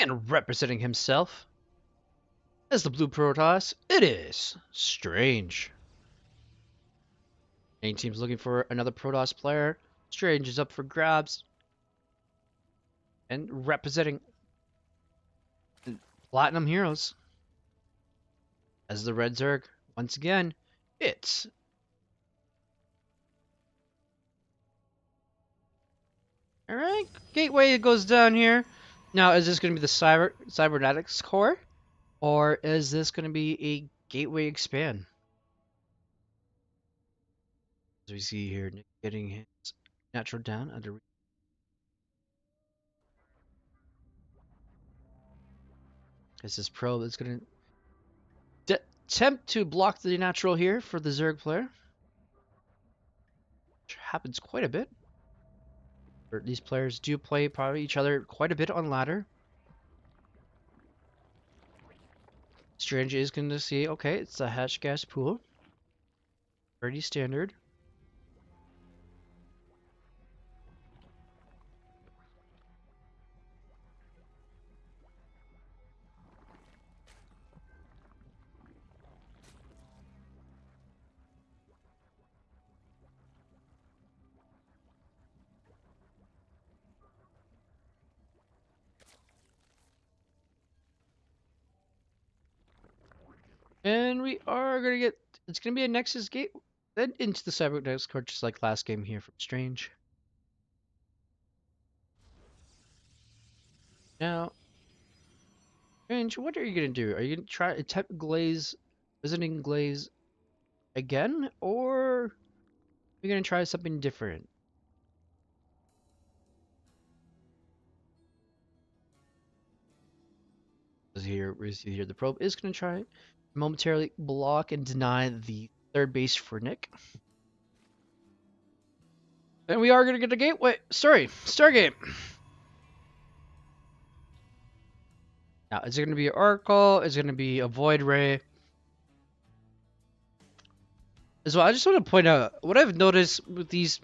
And representing himself as the blue Protoss, it is Strange. Any team's looking for another Protoss player. Strange is up for grabs. And representing Platinum Heroes as the Red Zerg. Once again, it's alright. Gateway goes down here. Now, is this going to be the Cybernetics core? Or is this going to be a Gateway expand? As we see here, Nick getting his natural down under. This probe is going to attempt to block the natural here for the Zerg player. Which happens quite a bit. These players do play probably each other quite a bit on ladder. Strange is going to see, okay, it's a hatch gas pool. Pretty standard. And we are going to get, it's going to be a Nexus gate, then into the Cybernetics core, just like last game here from Strange. Now, Strange, what are you going to do? Are you going to try attempt Glaze, visiting Glaze again, or are you going to try something different? We see here the probe is going to try momentarily block and deny the third base for Nick. And we are going to get a gateway. Sorry, Stargate. Now, is it going to be an Oracle? Is it going to be a Void Ray? As well, I just want to point out what I've noticed with these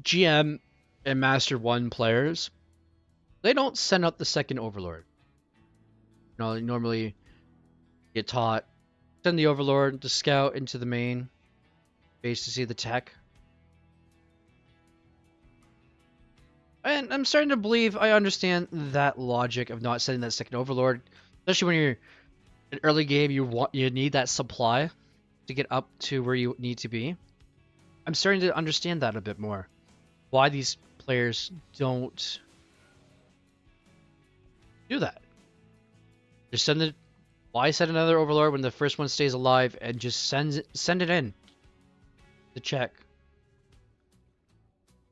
GM and Master 1 players. They don't send out the second Overlord. You know, they normally get taught, send the Overlord to scout into the main base to see the tech. And I'm starting to believe I understand that logic of not sending that second Overlord, especially when you're in early game. You need that supply to get up to where you need to be. I'm starting to understand that a bit more. Why these players don't do that. Just send it. Why send another Overlord when the first one stays alive and just send it in to check?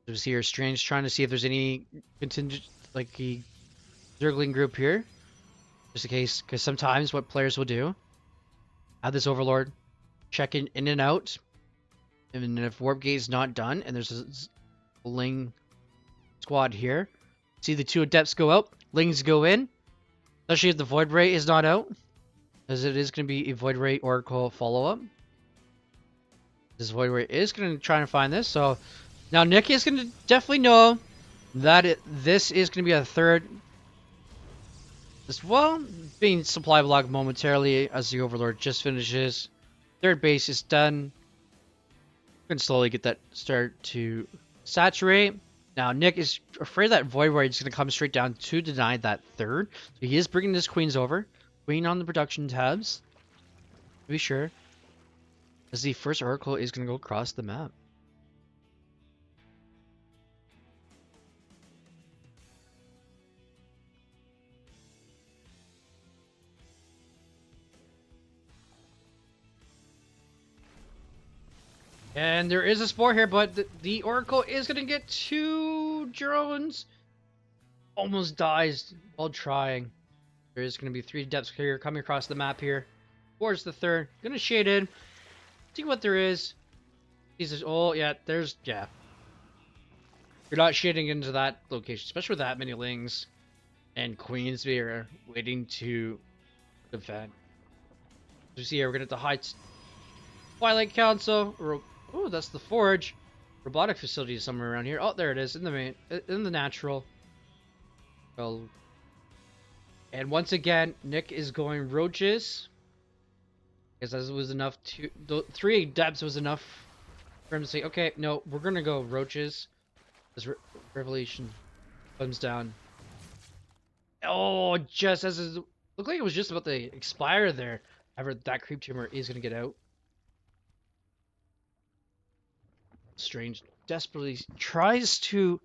There's here Strange trying to see if there's any contingent, like a Zergling group here, just in case. Because sometimes what players will do, have this Overlord check in and out, and if Warp Gate is not done, and there's a Ling squad here, see the two Adepts go out, Lings go in, especially if the Void Ray is not out, as it is going to be a Void Ray Oracle follow-up. This Void Ray is going to try and find this, so now Nick is going to definitely know that this is going to be a third as well, being supply blocked momentarily as the Overlord just finishes. Third base is done. We can slowly get that start to saturate. Now Nick is afraid that Void Ray is going to come straight down to deny that third. So he is bringing his queens over. Queen on the production tabs. To be sure. As the first Oracle is going to go across the map. And there is a spore here, but the Oracle is going to get two drones. Almost dies while trying. There is going to be three depths here coming across the map here. Towards the third. Going to shade in. See what there is. Oh, yeah, there's, yeah. You're not shading into that location, especially with that many Lings and Queens here waiting to defend. As you see here, we're going to have the Twilight Council. Oh, that's the Forge. Robotic facility is somewhere around here. Oh, there it is in the natural. Well, and once again, Nick is going roaches. Because that was enough to... 3 depths was enough for him to say, okay, no, we're going to go roaches. This revelation comes down. Oh, just as it looked like it was just about to expire there. However, that creep tumor is going to get out. Strange desperately tries to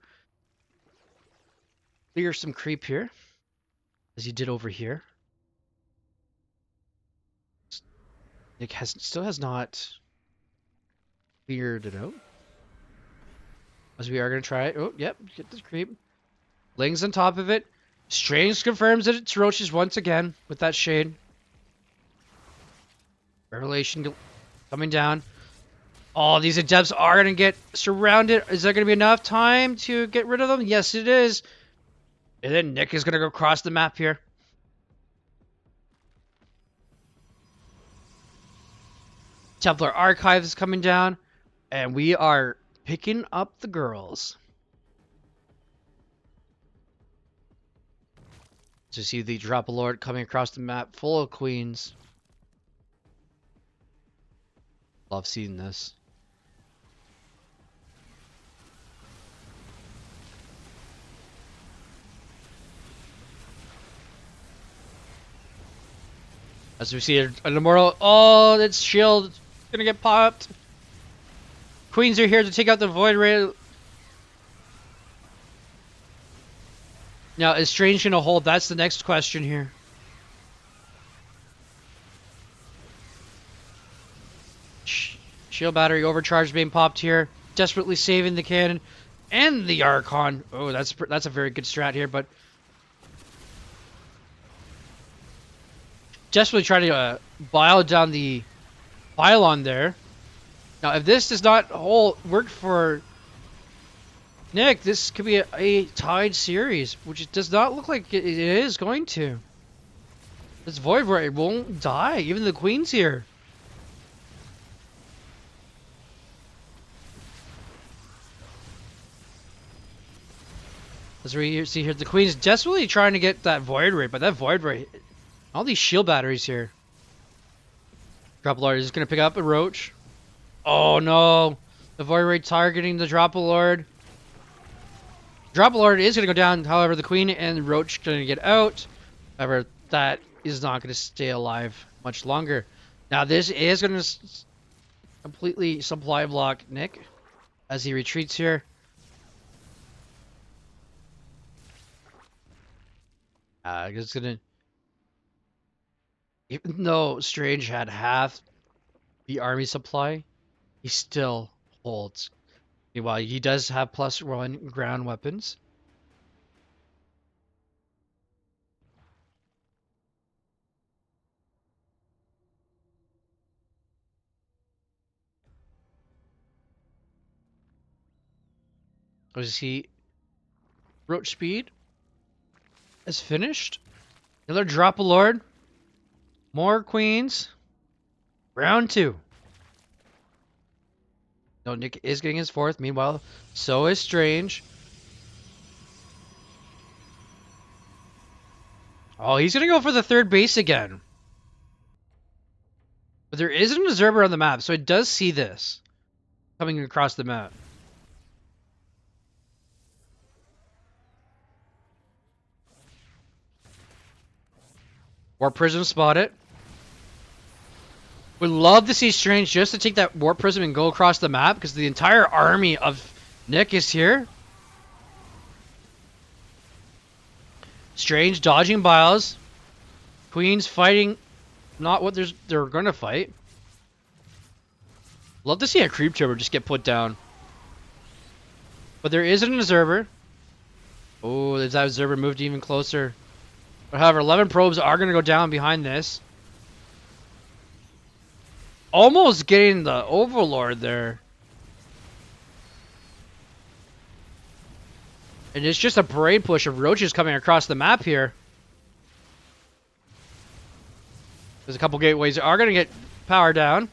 clear some creep here, as he did over here. Nick still has not cleared it out. As we are going to try it. Oh, yep, get the creep. Ling's on top of it. Strange confirms that it's roaches once again with that shade. Revelation coming down. Oh, these adepts are going to get surrounded. Is there going to be enough time to get rid of them? Yes, it is. And then Nick is going to go across the map here. Templar Archive is coming down. And we are picking up the girls. To see the Drop Lord coming across the map full of queens. Love seeing this. As we see an immortal. Oh, its shield gonna get popped. Queens are here to take out the Void Ray. Now, is Strange gonna hold? That's the next question here. Shield battery overcharge being popped here. Desperately saving the cannon and the Archon. Oh, that's a very good strat here, but desperately trying to bile down the pylon there. Now, if this does not work for Nick, this could be a tied series, which it does not look like it is going to. This Void Ray won't die. Even the Queen's here. As we see here, the Queen's desperately trying to get that Void Ray, but that Void Ray, all these shield batteries here. Drop Lord is going to pick up a Roach. Oh no! The Void Ray targeting the Drop Lord. Drop Lord is going to go down, however, the Queen and Roach going to get out. However, that is not going to stay alive much longer. Now, this is going to completely supply block Nick as he retreats here. It's going to... Even though Strange had half the army supply, he still holds. Meanwhile, he does have +1 ground weapons. As he... Roach speed is finished. Another Drop a Lord. More Queens. Round 2. No, Nick is getting his 4th. Meanwhile, so is Strange. Oh, he's going to go for the 3rd base again. But there is an observer on the map, so it does see this coming across the map. Warp Prism spotted. Would love to see Strange just to take that Warp Prism and go across the map, because the entire army of Nick is here. Strange dodging biles. Queens fighting not what they're going to fight. Love to see a creep tumor just get put down. But there is an observer. Oh, that observer moved even closer. But however, 11 probes are going to go down behind this. Almost getting the Overlord there. And it's just a parade push of roaches coming across the map here. There's a couple gateways that are going to get power down.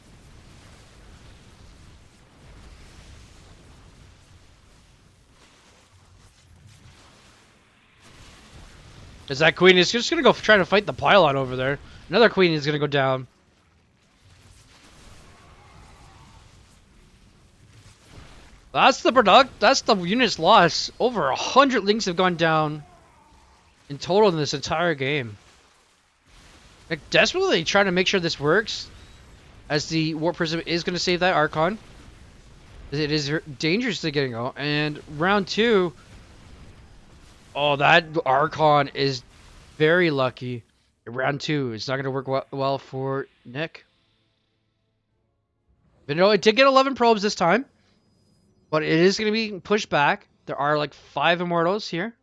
Because that queen is just going to go try to fight the pylon over there. Another queen is going to go down. That's the product. That's the unit's loss. Over 100 links have gone down in total in this entire game. Like, desperately trying to make sure this works, as the Warp Prism is going to save that Archon. It is dangerously getting out. And round 2, oh, that Archon is very lucky. Round 2, it's not going to work well for Nick. But no, it did get 11 probes this time. But it is going to be pushed back. There are like 5 Immortals here.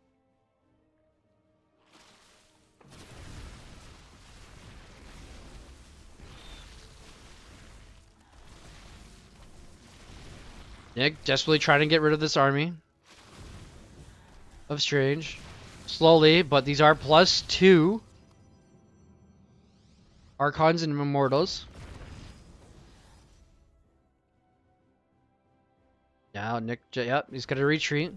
Nick desperately trying to get rid of this army of Strange. Slowly, but these are +2 Archons and Immortals. Now Nick, yep, he's got to retreat.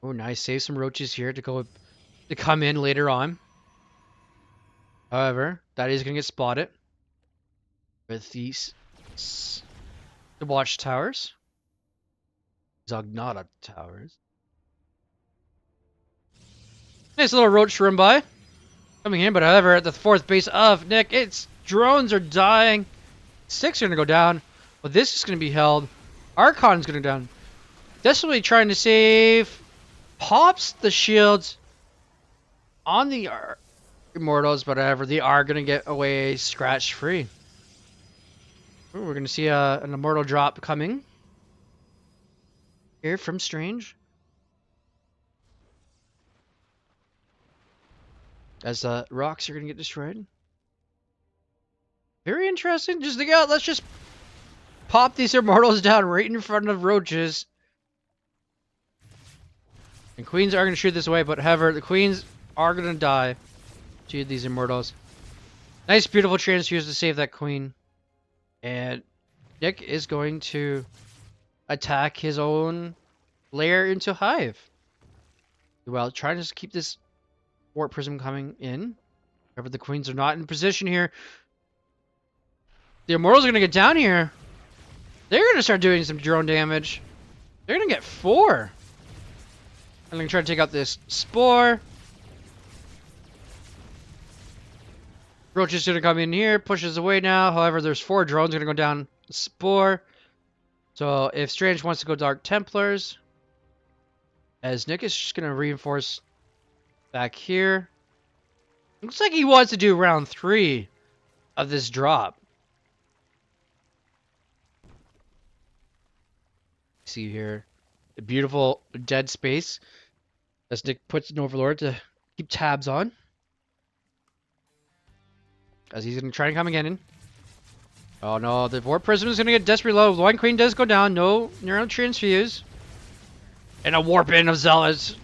Oh, nice. Save some roaches here to come in later on. However, that is going to get spotted with these the watchtowers. Zognata towers. Nice little roach run by. Coming in, but however, at the 4th base of Nick, its drones are dying. 6 are going to go down, but this is going to be held. Archon's going to go down. Desperately trying to save. Pops the shields on the Immortals, but however, they are going to get away scratch-free. We're going to see an Immortal drop coming here from Strange. As rocks are going to get destroyed. Very interesting. Just think out. Let's just pop these Immortals down right in front of roaches. And queens are going to shoot this away, but however, the queens are going to die to these Immortals. Nice, beautiful transfuse to save that queen. And Nick is going to attack his own lair into Hive. Well, trying to just keep this Warp Prism coming in. However, the queens are not in position here. The Immortals are going to get down here. They're going to start doing some drone damage. They're going to get 4. I'm going to try to take out this Spore. Roach is going to come in here, pushes away now. However, there's 4 drones going to go down Spore. So if Strange wants to go Dark Templars, as Nick is just going to reinforce back here. Looks like he wants to do round 3 of this drop. See here, the beautiful dead space as Nick puts an Overlord to keep tabs on. As he's going to try and come again in. Oh no, the Warp Prism is going to get desperately low. One Queen does go down. No Neural Transfuse. And a Warp in of Zealots.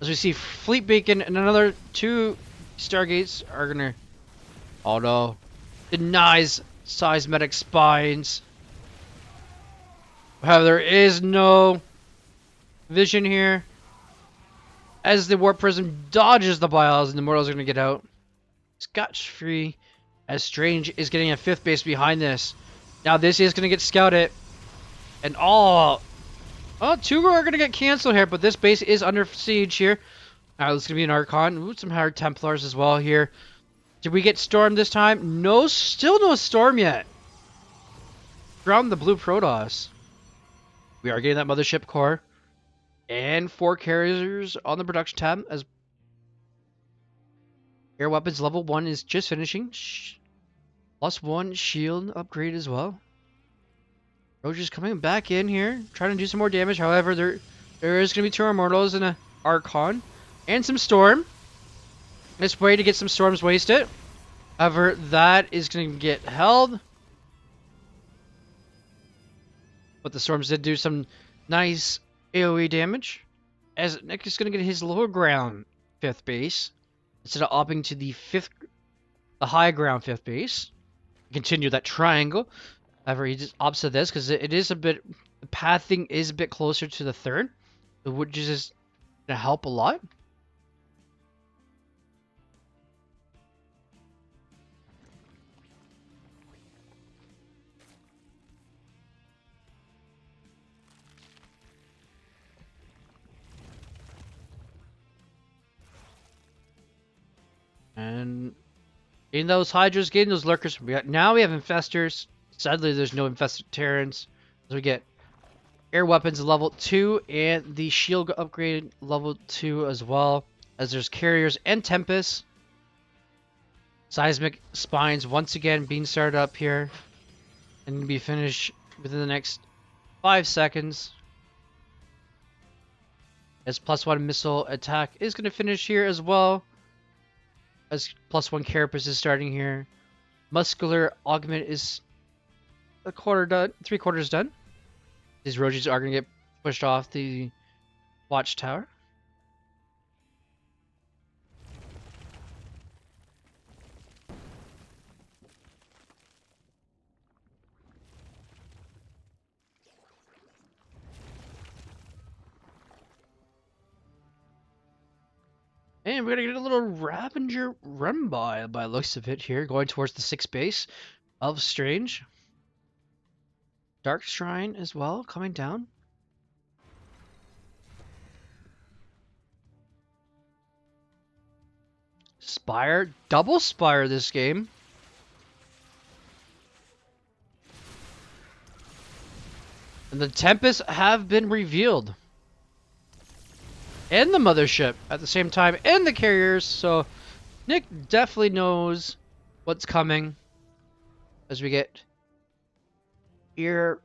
As we see Fleet Beacon and another 2 Stargates are going to... Oh no. Denies Seismic Spines. However, there is no vision here. As the Warp Prism dodges the Biles and the Immortals are going to get out. Scotch-free. As Strange is getting a 5th base behind this. Now this is going to get scouted. And oh, 2 are going to get canceled here, but this base is under siege here. Alright, this is going to be an Archon. Ooh, some hard Templars as well here. Did we get Storm this time? No, still no Storm yet. Ground the blue Protoss. We are getting that Mothership Core. And 4 carriers on the production tab as air weapons level 1 is just finishing. +1 shield upgrade as well. Roach is coming back in here, trying to do some more damage. However, there is going to be 2 Immortals and an Archon. And some Storm. This way to get some Storms wasted. However, that is going to get held. But the Storms did do some nice AoE damage. As Nick is going to get his lower ground 5th base. Instead of opting to the high ground 5th base. Continue that triangle. However, he just opts to this because it is a bit... The pathing is a bit closer to the 3rd. Which is going to help a lot. And getting those Hydras, getting those Lurkers. Now we have Infestors. Sadly, there's no Infested Terrans. So we get air weapons level 2 and the shield upgrade level 2 as well. As there's carriers and Tempest. Seismic Spines once again being started up here. And be finished within the next 5 seconds. As +1 missile attack is going to finish here as well. As +1 carapace is starting here. Muscular augment is a quarter done, 3/4 done. These Rojis are going to get pushed off the watchtower. And we're going to get a little Ravager run by looks of it here, going towards the 6th base of Strange. Dark Shrine as well, coming down. Spire, double Spire this game. And the Tempests have been revealed. And the Mothership at the same time, and the carriers, so Nick definitely knows what's coming. As we get ear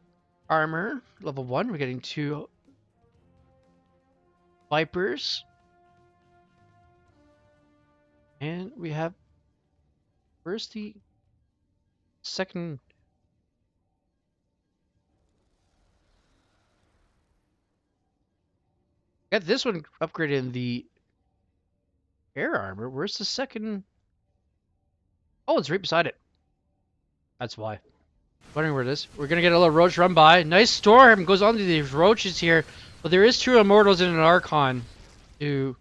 armor, level 1, we're getting 2 Vipers. And we have, where's the second? Got this one upgraded in the air armor. Where's the second? Oh, it's right beside it. That's why. Wondering where it is. We're gonna get a little roach run by. Nice storm goes on to these roaches here. But there is 2 immortals and an archon to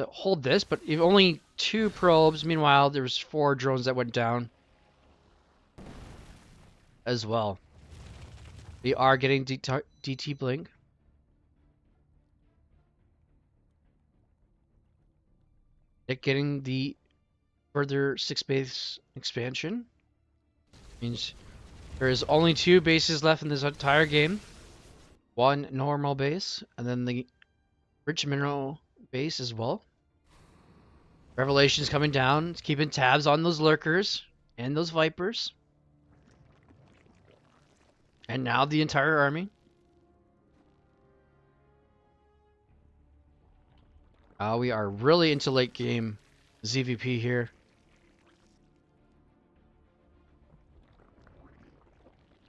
hold this, but only 2 probes. Meanwhile, there was 4 drones that went down as well. We are getting DT blink. Getting the further 6 base expansion means there is only 2 bases left in this entire game. 1 normal base, and then the rich mineral base as well. Revelation's coming down. It's keeping tabs on those lurkers and those vipers. And now the entire army. We are really into late game ZVP here.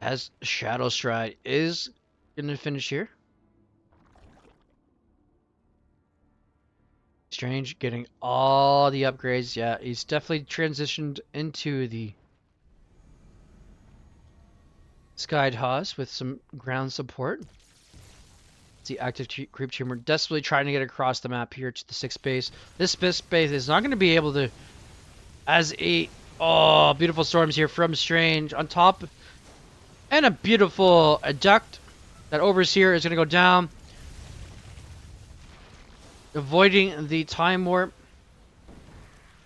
As Shadow Stride is going to finish here. Strange getting all the upgrades. Yeah, he's definitely transitioned into the Skied Haas with some ground support. The active creep team are desperately trying to get across the map here to the 6th base. This 5th base is not going to be able to, as a, oh, beautiful storms here from Strange on top, and a beautiful adduct. That overseer is going to go down, avoiding the time warp,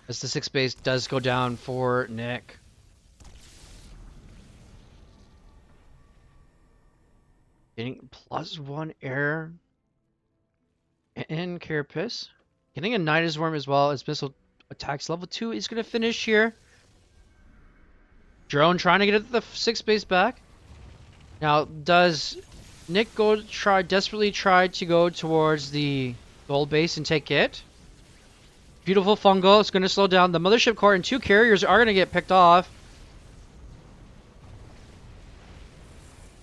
as the 6th base does go down for Nick. Getting +1 air and carapace. Getting a Nidus Worm as well as missile attacks level 2 is going to finish here. Drone trying to get the 6th base back. Now, does Nick desperately try to go towards the gold base and take it? Beautiful fungal. It's going to slow down. The Mothership Core and 2 carriers are going to get picked off.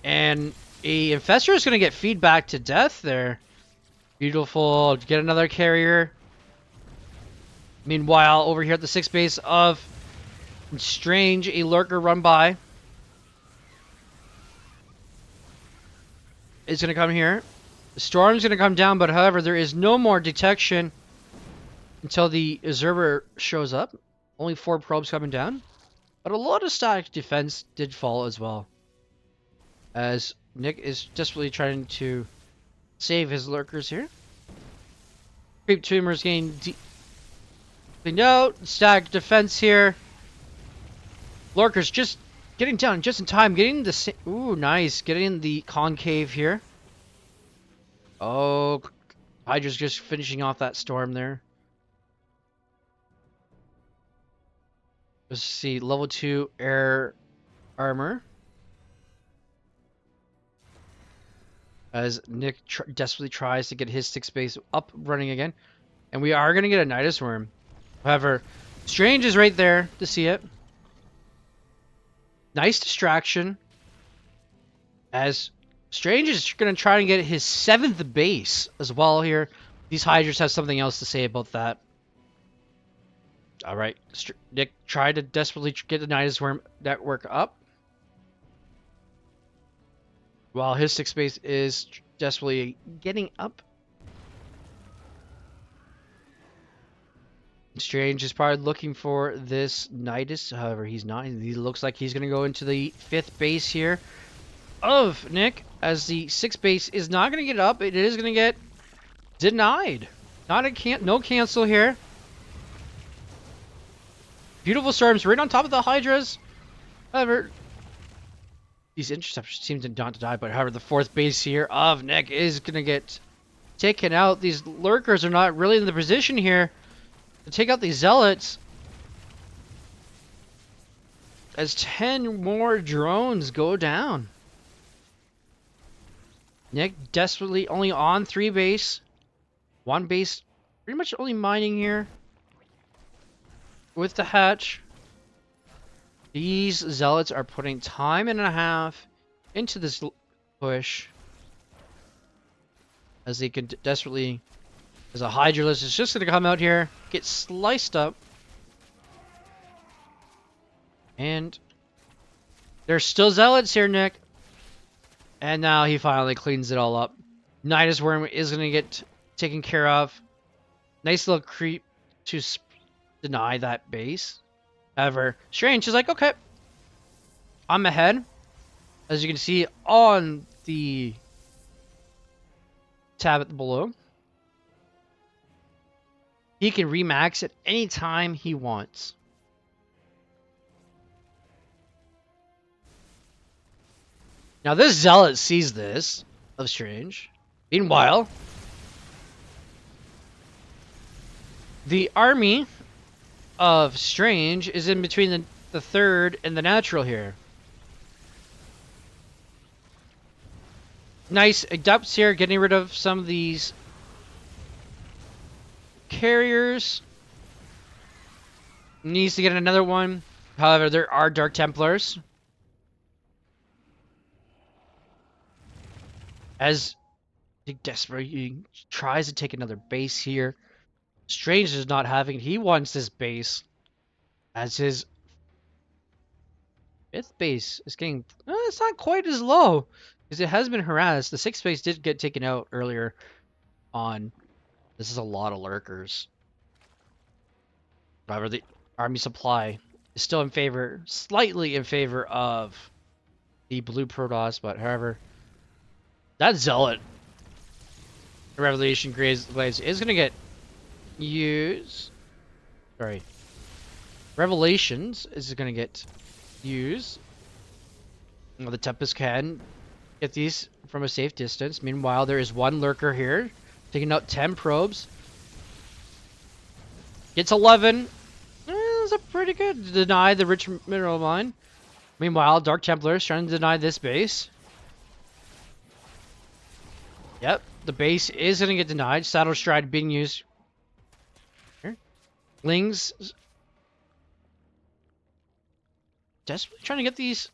And a Infestor is going to get feedback to death there. Beautiful. Get another carrier. Meanwhile, over here at the 6th base of Strange, a lurker run by is going to come here. The storm's going to come down, but however, there is no more detection until the observer shows up. Only 4 probes coming down. But a lot of static defense did fall as well. As Nick is desperately trying to save his lurkers here. Creep tumors getting cleaned out. Stack defense here. Lurkers just getting down just in time. Getting the... Ooh, nice. Getting the concave here. Oh, Hydra's just finishing off that storm there. Let's see. Level 2 air armor. As Nick desperately tries to get his 6 base up running again. And we are going to get a Nidus Worm. However, Strange is right there to see it. Nice distraction. As Strange is going to try and get his 7th base as well here. These Hydras have something else to say about that. Alright, Nick tried to desperately get the Nidus Worm network up. While his 6 base is desperately getting up. Strange is probably looking for this Nidus. However, he's not. He looks like he's going to go into the 5th base here of Nick. As the 6th base is not going to get up. It is going to get denied. No cancel here. Beautiful storms right on top of the Hydras. However, these interceptors seem to not die. But however, the 4th base here of Nick is going to get taken out. These lurkers are not really in the position here to take out these zealots. As 10 more drones go down. Nick desperately only on 3 base. 1 base pretty much only mining here. With the hatch. These zealots are putting time and a half into this push. As they can desperately... As a Hydralist is just going to come out here, get sliced up. And there's still zealots here, Nick. And now he finally cleans it all up. Nidus Worm is going to get taken care of. Nice little creep to deny that base. However, Strange is like, okay, I'm ahead. As you can see on the tab below. He can remax at any time he wants. Now this Zealot sees this of Strange. Meanwhile, the army of Strange is in between the 3rd and the natural here. Nice adepts here, getting rid of some of these carriers. Needs to get another one. However, there are Dark Templars. As he desperately tries to take another base here. Strange is not having it. He wants this base. As his 5th base is getting... it's not quite as low. Because it has been harassed. The 6th base did get taken out earlier on. This is a lot of lurkers. However, the army supply is still in favor, slightly in favor of the blue Protoss, but however, that Zealot Revelation Glaives is going to get used. Sorry. Revelations is going to get used. Well, the Tempest can get these from a safe distance. Meanwhile, there is 1 lurker here. Taking out 10 probes. Gets 11. That's a pretty good. Deny the rich mineral mine. Meanwhile, Dark Templars trying to deny this base. Yep, the base is going to get denied. Saddle Stride being used. Here. Lings. Desperately trying to get these.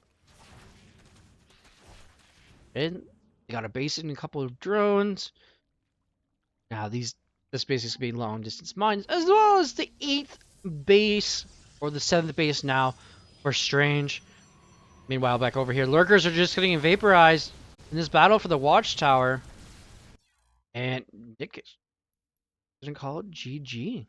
And they got a base and a couple of drones. Now this base is being long distance mines, as well as the 8th base, or the 7th base now, for Strange. Meanwhile, back over here, lurkers are just getting vaporized in this battle for the Watchtower. And Nikich doesn't call it GG.